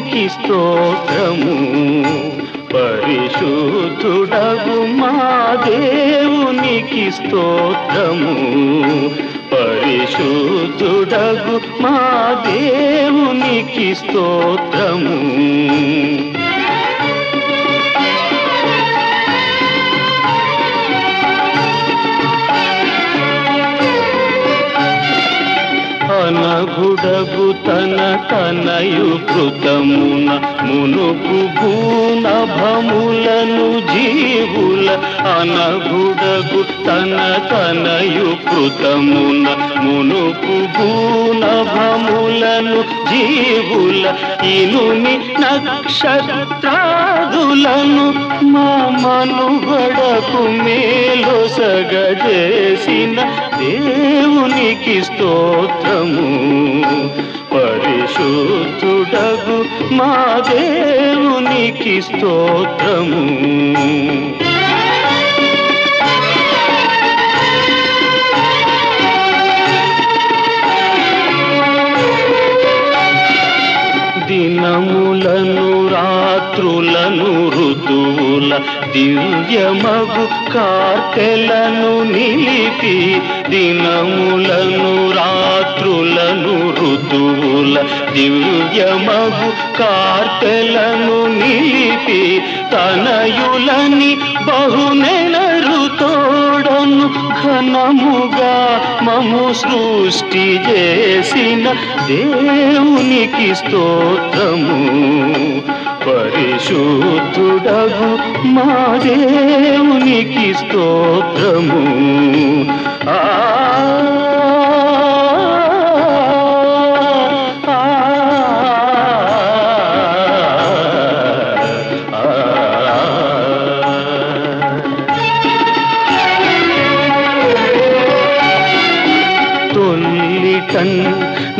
దేవునికి స్తోత్రము. పరిశుద్ధుడగు మా దేవునికి స్తోత్రము. పరిశుద్ధుడగు మా దేవునికి స్తోత్రము. అనగుడగు తన తనయు కృతమున మునుపు భూనభములను జీవుల. అనగుడగు తన తనయు కృతమున మునుపు భూనభములను జీవుల. ఇనుని నక్షత్రాదులను మా మనుగడకు మేలొసగజేసిన దేవునికి స్తోత్రము. పరిశుద్ధుడగు మా దేవునికి స్తోత్రము. దినములను రాత్రులను ఋతువుల దివ్యమగు కార్తెలను నిలిపి. దినములను రాత్రులను ఋతువుల దివ్యమగు కార్తెలను నిలిపి. తనయులని బహునెలరు తోడను ఘనముగా మము సృష్టి చేసిన దేవునికి స్తోత్రము. పరిశుద్ధుడగు మా దేవునికి స్తోత్రము. ఆ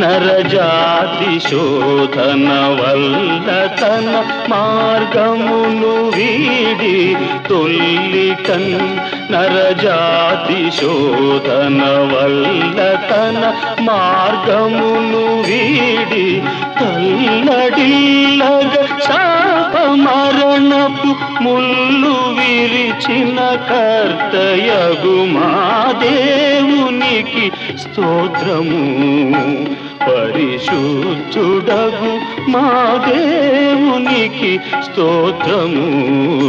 నరజాతి శోధన వల్ల తన మార్గమును వీడి. తొల్లికన్ నరజాతి శోధన వల్ల తన మార్గమును వీడి. తల్లడిల్లగ శాప మరణపు ముళ్ళు విరిచిన కర్తయగు మా దేవునికి స్తోత్రము. పరిశుద్ధుడగు మా దేవునికి స్తోత్రము.